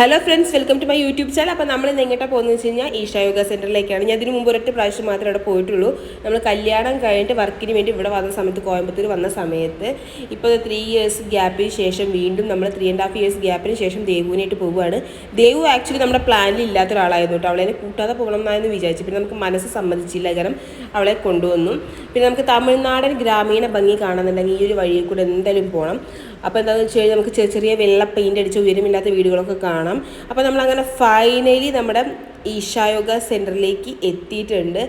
Hello friends, welcome to my YouTube channel. അപ്പോൾ നമ്മൾ ഇന്ന് എങ്ങോട്ടാണ് പോകുന്നത് വെച്ച് കഴിഞ്ഞാൽ ഈശ യോഗ സെൻറ്ററിലേക്കാണ്. ഞാൻ ഇതിന് മുമ്പ് ഒരൊറ്റ പ്രാവശ്യം മാത്രമേ അവിടെ പോയിട്ടുള്ളൂ. നമ്മൾ കല്യാണം കഴിഞ്ഞിട്ട് വർക്കിന് വേണ്ടി ഇവിടെ വന്ന സമയത്ത്, കോയമ്പത്തൂർ വന്ന സമയത്ത്, ഇപ്പോൾ 3 ഇയേഴ്സ് ഗ്യാപ്പിന് ശേഷം വീണ്ടും നമ്മൾ 3.5 ഇയേഴ്സ് ഗ്യാപ്പിന് ശേഷം ദേവുവിനായിട്ട് പോവുകയാണ്. ദേവു ആക്ച്വലി നമ്മുടെ പ്ലാനിൽ ഇല്ലാത്ത ഒരാളായിരുന്നു കേട്ടോ. അവളെ കൂട്ടാതെ പോകണം എന്നായിരുന്നു വിചാരിച്ചു. പിന്നെ നമുക്ക് മനസ്സ് സമ്മതിച്ചില്ല, കാരണം അവളെ കൊണ്ടുവന്നു. പിന്നെ നമുക്ക് തമിഴ്നാടൻ ഗ്രാമീണ ഭംഗി കാണുന്നുണ്ടെങ്കിൽ ഈ ഒരു വഴിയിൽ കൂടെ എന്തായാലും പോകണം. അപ്പോൾ എന്താണെന്ന് വെച്ച് കഴിഞ്ഞാൽ നമുക്ക് ചെറിയ വെള്ള പെയിൻ്റ് അടിച്ച ഉയരമില്ലാത്ത വീടുകളൊക്കെ കാണാം. അപ്പോൾ നമ്മളങ്ങനെ ഫൈനലി നമ്മുടെ ഈശായോഗ സെൻറ്ററിലേക്ക് എത്തിയിട്ടുണ്ട്.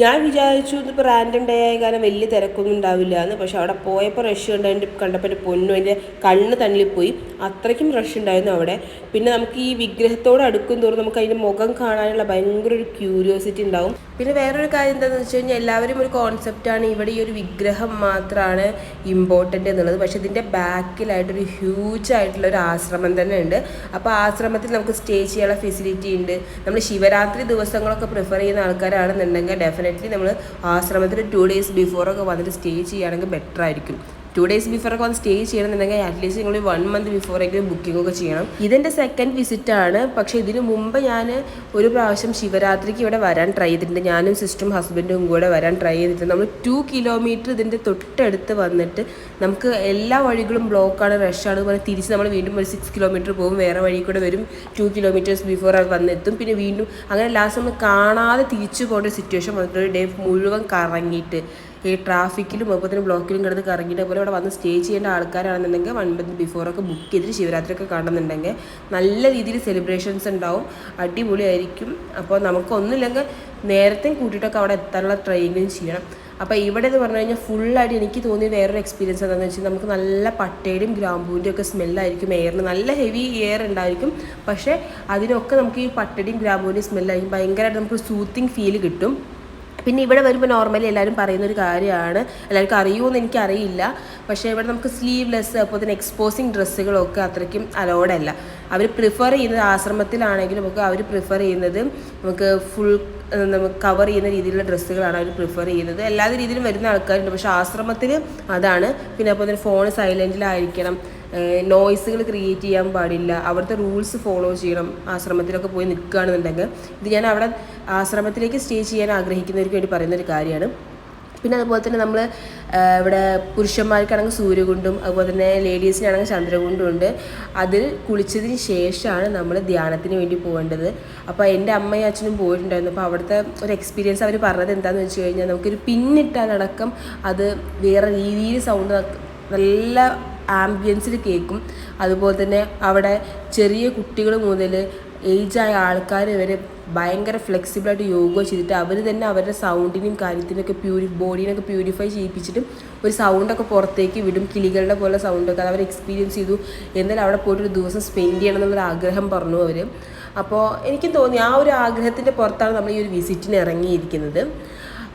ഞാൻ വിചാരിച്ചു ഇതിപ്പോൾ റാൻഡം ഡേ ആയ കാരണം വലിയ തിരക്കൊന്നും ഉണ്ടാവില്ല എന്ന്. പക്ഷെ അവിടെ പോയപ്പോൾ റഷ് ഉണ്ടായിട്ട് കണ്ടപ്പോൾ എൻ്റെ പൊന്നു എൻ്റെ കണ്ണ് തള്ളിപ്പോയി. അത്രയ്ക്കും റഷ് ഉണ്ടായിരുന്നു അവിടെ. പിന്നെ നമുക്ക് ഈ വിഗ്രഹത്തോട് അടുക്കും തോറും നമുക്ക് അതിൻ്റെ മുഖം കാണാനുള്ള ഭയങ്കര ഒരു ക്യൂരിയോസിറ്റി ഉണ്ടാവും. പിന്നെ വേറൊരു കാര്യം എന്താണെന്ന് വെച്ച് കഴിഞ്ഞാൽ എല്ലാവരും ഒരു കോൺസെപ്റ്റാണ് ഇവിടെ ഈ ഒരു വിഗ്രഹം മാത്രമാണ് ഇമ്പോർട്ടൻ്റ് എന്നുള്ളത്. പക്ഷേ ഇതിൻ്റെ ബാക്കിലായിട്ടൊരു ഹ്യൂജ് ആയിട്ടുള്ള ഒരു ആശ്രമം തന്നെ ഉണ്ട്. അപ്പോൾ ആശ്രമത്തിൽ നമുക്ക് സ്റ്റേ ചെയ്യാനുള്ള ഫെസിലിറ്റി ഉണ്ട്. നമ്മൾ ശിവരാത്രി ദിവസങ്ങളൊക്കെ പ്രിഫർ ചെയ്യുന്ന ആൾക്കാരാണെന്നുണ്ടെങ്കിൽ ഡെഫിനറ്റ്ലി നമ്മൾ ആശ്രമത്തിൽ 2 days ബിഫോറൊക്കെ വന്നിട്ട് സ്റ്റേ ചെയ്യുകയാണെങ്കിൽ ബെറ്റർ ആയിരിക്കും. 2 days ബിഫോറൊക്കെ വന്ന് സ്റ്റേ ചെയ്യണമെന്നുണ്ടെങ്കിൽ അറ്റ്ലീസ്റ്റ് നിങ്ങൾ 1 month ബിഫോറെങ്കിലും ബുക്കിംഗ് ഒക്കെ ചെയ്യണം. ഇതെൻ്റെ സെക്കൻഡ് വിസിറ്റാണ്. പക്ഷേ ഇതിനു മുമ്പ് ഞാൻ ഒരു പ്രാവശ്യം ശിവരാത്രിക്ക് ഇവിടെ വരാൻ ട്രൈ ചെയ്തിട്ടുണ്ട്. ഞാനും സിസ്റ്ററും ഹസ്ബൻഡും കൂടെ വരാൻ ട്രൈ ചെയ്തിട്ടുണ്ട്. നമ്മൾ 2 kilometer ഇതിൻ്റെ തൊട്ടടുത്ത് വന്നിട്ട് നമുക്ക് എല്ലാ വഴികളും ബ്ലോക്കാണ്, റഷാണ്. അതുപോലെ തിരിച്ച് നമ്മൾ വീണ്ടും ഒരു 6 kilometer പോകും, വേറെ വഴി കൂടെ വരും. 2 kilometers ബിഫോർ അത് വന്നെത്തും. പിന്നെ വീണ്ടും അങ്ങനെ ലാസ്റ്റ് നമ്മൾ കാണാതെ തിരിച്ചു പോകേണ്ട ഒരു സിറ്റുവേഷൻ വന്നിട്ട് ഒരു ഡേ മുഴുവൻ കറങ്ങിയിട്ട് ഈ ട്രാഫിക്കിലും അതുപോലെ തന്നെ ബ്ലോക്കിലും കിടന്ന് കറങ്ങിയിട്ട് അതുപോലെ ഇവിടെ വന്ന് സ്റ്റേ ചെയ്യേണ്ട ആൾക്കാരാണെന്നുണ്ടെങ്കിൽ 1 month ബിഫോറൊക്കെ ബുക്ക് ചെയ്തിട്ട് ശിവരാത്രിയൊക്കെ കാണുന്നുണ്ടെങ്കിൽ നല്ല രീതിയിൽ സെലിബ്രേഷൻസ് ഉണ്ടാവും, അടിപൊളിയായിരിക്കും. അപ്പോൾ നമുക്കൊന്നുമില്ലെങ്കിൽ നേരത്തെ കൂട്ടിയിട്ടൊക്കെ അവിടെ എത്താനുള്ള ട്രെയിനിങ് ചെയ്യണം. അപ്പോൾ ഇവിടെ എന്ന് പറഞ്ഞു കഴിഞ്ഞാൽ ഫുള്ളായിട്ട് എനിക്ക് തോന്നിയ വേറൊരു എക്സ്പീരിയൻസ് എന്താണെന്ന് വെച്ചാൽ നമുക്ക് നല്ല പട്ടയുടെയും ഗ്രാമ്പൂവിൻ്റെ ഒക്കെ സ്മെല്ലായിരിക്കും. എയറിന് നല്ല ഹെവി എയർ ഉണ്ടായിരിക്കും. പക്ഷേ അതിനൊക്കെ നമുക്ക് ഈ പട്ടയുടെയും ഗ്രാമ്പൂവിൻ്റെയും സ്മെല്ലായിരിക്കും. ഭയങ്കരമായിട്ട് നമുക്ക് സൂത്തിങ് ഫീൽ കിട്ടും. പിന്നെ ഇവിടെ വരുമ്പോൾ നോർമലി എല്ലാവരും പറയുന്നൊരു കാര്യമാണ്, എല്ലാവർക്കും അറിയുമെന്ന് എനിക്കറിയില്ല, പക്ഷേ ഇവിടെ നമുക്ക് സ്ലീവ്ലെസ് അപ്പോൾ തന്നെ എക്സ്പോസിങ് ഡ്രസ്സുകളൊക്കെ അത്രയ്ക്കും അലോഡല്ല. അവർ പ്രിഫർ ചെയ്യുന്നത് ആശ്രമത്തിലാണെങ്കിലും ഒക്കെ അവർ പ്രിഫർ ചെയ്യുന്നത് നമുക്ക് ഫുൾ നമുക്ക് കവർ ചെയ്യുന്ന രീതിയിലുള്ള ഡ്രസ്സുകളാണ് അവർ പ്രിഫർ ചെയ്യുന്നത്. എല്ലാ രീതിയിലും വരുന്ന ആൾക്കാരുണ്ട്, പക്ഷേ ആശ്രമത്തിൽ അതാണ്. പിന്നെ അപ്പോൾ തന്നെ ഫോൺ സൈലൻറ്റിലായിരിക്കണം, നോയ്സുകൾ ക്രിയേറ്റ് ചെയ്യാൻ പാടില്ല, അവിടുത്തെ റൂൾസ് ഫോളോ ചെയ്യണം. ആശ്രമത്തിലൊക്കെ പോയി നിൽക്കുകയാണെന്നുണ്ടെങ്കിൽ ഇത് ഞാൻ അവിടെ ആശ്രമത്തിലേക്ക് സ്റ്റേ ചെയ്യാൻ ആഗ്രഹിക്കുന്നവർക്ക് വേണ്ടി പറയുന്നൊരു കാര്യമാണ്. പിന്നെ അതുപോലെ തന്നെ നമ്മൾ ഇവിടെ പുരുഷന്മാർക്കാണെങ്കിൽ സൂര്യകുണ്ടും അതുപോലെ തന്നെ ലേഡീസിനാണെങ്കിൽ ചന്ദ്രകുണ്ടും ഉണ്ട്. അതിൽ കുളിച്ചതിന് ശേഷമാണ് നമ്മൾ ധ്യാനത്തിന് വേണ്ടി പോകേണ്ടത്. അപ്പോൾ എൻ്റെ അമ്മയും അച്ഛനും പോയിട്ടുണ്ടായിരുന്നു. അപ്പോൾ അവിടുത്തെ ഒരു എക്സ്പീരിയൻസ് അവർ പറഞ്ഞത് എന്താണെന്ന് വെച്ച് കഴിഞ്ഞാൽ നമുക്കൊരു പിന്നിട്ടാലടക്കം അത് വേറെ രീതിയിൽ സൗണ്ട് നല്ല ആംബിയൻസിൽ കേൾക്കും. അതുപോലെ തന്നെ അവിടെ ചെറിയ കുട്ടികൾ മുതൽ ഏജായ ആൾക്കാർ വരെ ഭയങ്കര ഫ്ലെക്സിബിളായിട്ട് യോഗ ചെയ്തിട്ട് അവർ തന്നെ അവരുടെ സൗണ്ടിനെയും കാര്യത്തിനൊക്കെ ബോഡീനൊക്കെ പ്യൂരിഫൈ ചെയ്യിപ്പിച്ചിട്ട് ഒരു സൗണ്ടൊക്കെ പുറത്തേക്ക് വിടും. കിളികളുടെ പോലെ സൗണ്ടൊക്കെ അത് അവർ എക്സ്പീരിയൻസ് ചെയ്തു. എന്നാലും അവിടെ പോയിട്ടൊരു ദിവസം സ്പെൻഡ് ചെയ്യണം എന്നുള്ളൊരു ആഗ്രഹം പറഞ്ഞു അവർ. അപ്പോൾ എനിക്ക് തോന്നി ആ ഒരു ആഗ്രഹത്തിൻ്റെ പുറത്താണ് നമ്മൾ ഈ ഒരു വിസിറ്റിന് ഇറങ്ങിയിരിക്കുന്നത്.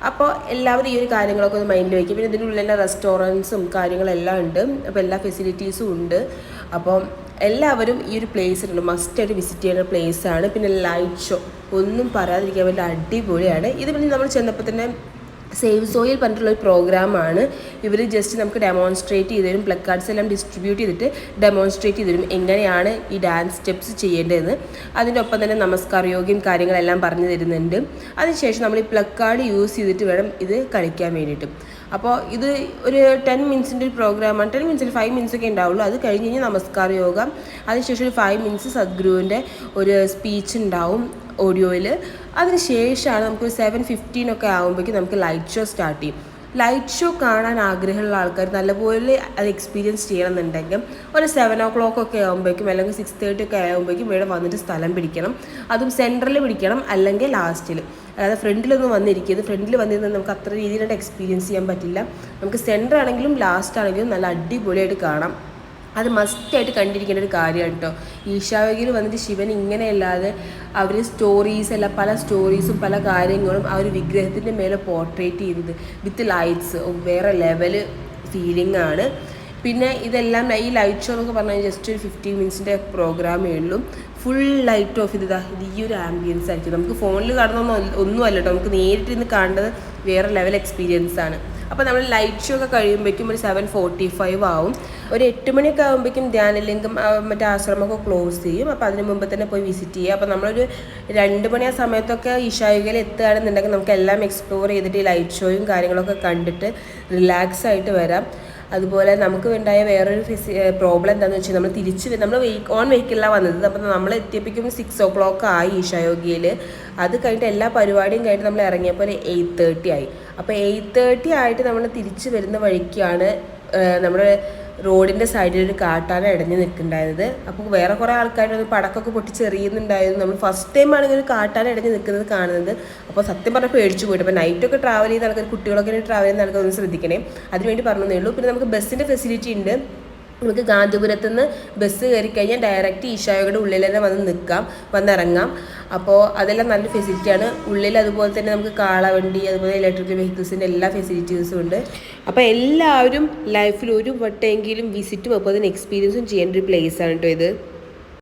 അപ്പോൾ എല്ലാവരും ഈ ഒരു കാര്യങ്ങളൊക്കെ ഒന്ന് മൈൻഡിൽ വയ്ക്കും. പിന്നെ ഇതിനുള്ളിൽ തന്നെ റെസ്റ്റോറൻറ്റ്സും കാര്യങ്ങളെല്ലാം ഉണ്ട്. അപ്പോൾ എല്ലാ ഫെസിലിറ്റീസും ഉണ്ട്. അപ്പോൾ എല്ലാവരും ഈ ഒരു പ്ലേസിലുണ്ട്, മസ്റ്റായിട്ട് വിസിറ്റ് ചെയ്യുന്ന പ്ലേസാണ്. പിന്നെ ലൈറ്റ് ഷോ ഒന്നും പറയാതിരിക്കാൻ വേണ്ടി അടിപൊളിയാണ്. ഇത് പിന്നെ നമ്മൾ ചെന്നപ്പോൾ തന്നെ സേവ് സോയിൽ പറഞ്ഞിട്ടുള്ളൊരു പ്രോഗ്രാമാണ്. ഇവർ ജസ്റ്റ് നമുക്ക് ഡെമോൺസ്ട്രേറ്റ് ചെയ്ത് തരും, പ്ലക്കാർഡ്സ് എല്ലാം ഡിസ്ട്രിബ്യൂട്ട് ചെയ്തിട്ട് ഡെമോൺസ്ട്രേറ്റ് ചെയ്ത് തരും എങ്ങനെയാണ് ഈ ഡാൻസ് സ്റ്റെപ്സ് ചെയ്യേണ്ടതെന്ന്. അതിൻ്റെ ഒപ്പം തന്നെ നമസ്കാര യോഗയും കാര്യങ്ങളെല്ലാം പറഞ്ഞു തരുന്നുണ്ട്. അതിനുശേഷം നമ്മൾ ഈ പ്ലക്കാർഡ് യൂസ് ചെയ്തിട്ട് വേണം ഇത് കളിക്കാൻ വേണ്ടിയിട്ട്. അപ്പോൾ ഇത് ഒരു 10 minutes ഒരു പ്രോഗ്രാമാണ്. 10 minutes 5 minutes ഒക്കെ ഉണ്ടാവുള്ളൂ. അത് കഴിഞ്ഞ് കഴിഞ്ഞാൽ നമസ്കാര യോഗ, അതിനുശേഷം ഒരു 5 minutes സദ്ഗുരുവിൻ്റെ ഒരു സ്പീച്ച് ഉണ്ടാവും ഓഡിയോയിൽ. അതിനുശേഷമാണ് നമുക്കൊരു 7:15 ഒക്കെ ആകുമ്പോഴേക്കും നമുക്ക് ലൈറ്റ് ഷോ സ്റ്റാർട്ട് ചെയ്യും. ലൈറ്റ് ഷോ കാണാൻ ആഗ്രഹമുള്ള ആൾക്കാർ നല്ലപോലെ അത് എക്സ്പീരിയൻസ് ചെയ്യണമെന്നുണ്ടെങ്കിൽ ഒരു 7 o'clock ഒക്കെ ആകുമ്പോഴേക്കും അല്ലെങ്കിൽ 6:30 ഒക്കെ ആകുമ്പോഴേക്കും ഇവിടെ വന്നിട്ട് സ്ഥലം പിടിക്കണം. അതും സെൻറ്ററിൽ പിടിക്കണം, അല്ലെങ്കിൽ ലാസ്റ്റിൽ. അതായത് ഫ്രണ്ടിലൊന്നും വന്നിരിക്കുന്നത്, ഫ്രണ്ടിൽ വന്നിരുന്നത് നമുക്ക് അത്ര രീതിയിലായിട്ട് എക്സ്പീരിയൻസ് ചെയ്യാൻ പറ്റില്ല. നമുക്ക് സെൻറ്റർ ആണെങ്കിലും ലാസ്റ്റ് ആണെങ്കിലും നല്ല അടിപൊളിയായിട്ട് കാണാം. അത് മസ്റ്റായിട്ട് കണ്ടിരിക്കേണ്ട ഒരു കാര്യമാണ് കേട്ടോ. ഈശായോഗയിൽ വന്നിട്ട് ശിവൻ ഇങ്ങനെയല്ലാതെ അവർ സ്റ്റോറീസ് അല്ല, പല സ്റ്റോറീസും പല കാര്യങ്ങളും ആ ഒരു വിഗ്രഹത്തിൻ്റെ മേലെ പോർട്രേറ്റ് ചെയ്യുന്നത് വിത്ത് ലൈറ്റ്സ് വേറെ ലെവൽ ഫീലിംഗ് ആണ്. പിന്നെ ഇതെല്ലാം ഈ ലൈറ്റ് ഷോ എന്നൊക്കെ പറഞ്ഞാൽ ജസ്റ്റ് ഒരു 15 minutes പ്രോഗ്രാമേ ഉള്ളൂ. ഫുൾ ലൈറ്റ് ഓഫ് ചെയ്തതാ ഇത് ഈ ഒരു ആംബിയൻസ് ആയിരിക്കും. നമുക്ക് ഫോണിൽ കാണുന്നൊന്നും ഒന്നുമല്ല കേട്ടോ, നമുക്ക് നേരിട്ട് ഇന്ന് കാണേണ്ടത് വേറെ ലെവൽ എക്സ്പീരിയൻസ് ആണ്. അപ്പോൾ നമ്മൾ ലൈറ്റ് ഷോ ഒക്കെ കഴിയുമ്പോഴേക്കും ഒരു 7:45 ആവും. ഒരു 8 മണിയൊക്കെ ആകുമ്പോഴേക്കും ധ്യാനലിംഗം മറ്റേ ആശ്രമമൊക്കെ ക്ലോസ് ചെയ്യും. അപ്പോൾ അതിന് മുമ്പ് തന്നെ പോയി വിസിറ്റ് ചെയ്യുക. അപ്പോൾ നമ്മളൊരു 2 മണി ആ സമയത്തൊക്കെ ഈശായുഗയിൽ എത്തുകയാണെന്നുണ്ടെങ്കിൽ നമുക്ക് എല്ലാം എക്സ്പ്ലോർ ചെയ്തിട്ട് ഈ ലൈറ്റ് ഷോയും കാര്യങ്ങളൊക്കെ കണ്ടിട്ട് റിലാക്സ് ആയിട്ട് വരാം. അതുപോലെ നമുക്ക് ഉണ്ടായ വേറൊരു പ്രോബ്ലം എന്താണെന്ന് വെച്ചാൽ നമ്മൾ വെഹിക്കിളിലാണ് വന്നത്. അപ്പോൾ നമ്മൾ എത്തിയപ്പോഴേക്കും 6 o'clock ആയി ഈശായോഗിയിൽ. അത് കഴിഞ്ഞിട്ട് എല്ലാ പരിപാടിയും കഴിഞ്ഞിട്ട് നമ്മൾ ഇറങ്ങിയപ്പോൾ ഒരു 8:30 ആയി. അപ്പോൾ 8:30 ആയിട്ട് നമ്മൾ തിരിച്ച് വരുന്ന വഴിക്കാണ് നമ്മുടെ റോഡിൻ്റെ സൈഡിൽ ഒരു കാട്ടാന ഇടഞ്ഞ് നിൽക്കുന്നുണ്ടായത്. അപ്പോൾ വേറെ കുറേ ആൾക്കാരൊന്ന് പടക്കമൊക്കെ പൊട്ടിച്ചെറിയുന്നുണ്ടായിരുന്നു. നമ്മൾ ഫസ്റ്റ് ടൈം ആണെങ്കിൽ ഒരു കാട്ടാന ഇടഞ്ഞ് നിൽക്കുന്നത് കാണുന്നത്. അപ്പോൾ സത്യം പറഞ്ഞാൽ പേടിച്ചു പോയിട്ട്. അപ്പോൾ നൈറ്റൊക്കെ ട്രാവൽ ചെയ്യുന്ന ആൾക്കാർ, കുട്ടികളൊക്കെ ട്രാവൽ ചെയ്യുന്ന ആൾക്കാർ ഒന്ന് ശ്രദ്ധിക്കണേ. അതിനുവേണ്ടി പറഞ്ഞതേ ഉള്ളൂ. പിന്നെ നമുക്ക് ബസ്സിൻ്റെ ഫെസിലിറ്റി ഉണ്ട്. നമുക്ക് ഗാന്ധിപുരത്ത് നിന്ന് ബസ് കയറി കഴിഞ്ഞാൽ ഡയറക്റ്റ് ഈശായോഗയുടെ ഉള്ളിൽ തന്നെ വന്നിറങ്ങാം. അപ്പോൾ അതെല്ലാം നല്ല ഫെസിലിറ്റിയാണ്. ഉള്ളിൽ അതുപോലെ തന്നെ നമുക്ക് കാളവണ്ടി, അതുപോലെ ഇലക്ട്രിക്കൽ വെഹിക്കിൾസിൻ്റെ എല്ലാ ഫെസിലിറ്റീസും ഉണ്ട്. അപ്പോൾ എല്ലാവരും ലൈഫിൽ ഒരു വട്ടമെങ്കിലും വിസിറ്റും അപ്പോൾ അതിന് എക്സ്പീരിയൻസും ചെയ്യേണ്ട ഒരു പ്ലേസാണ് കേട്ടോ ഇത്.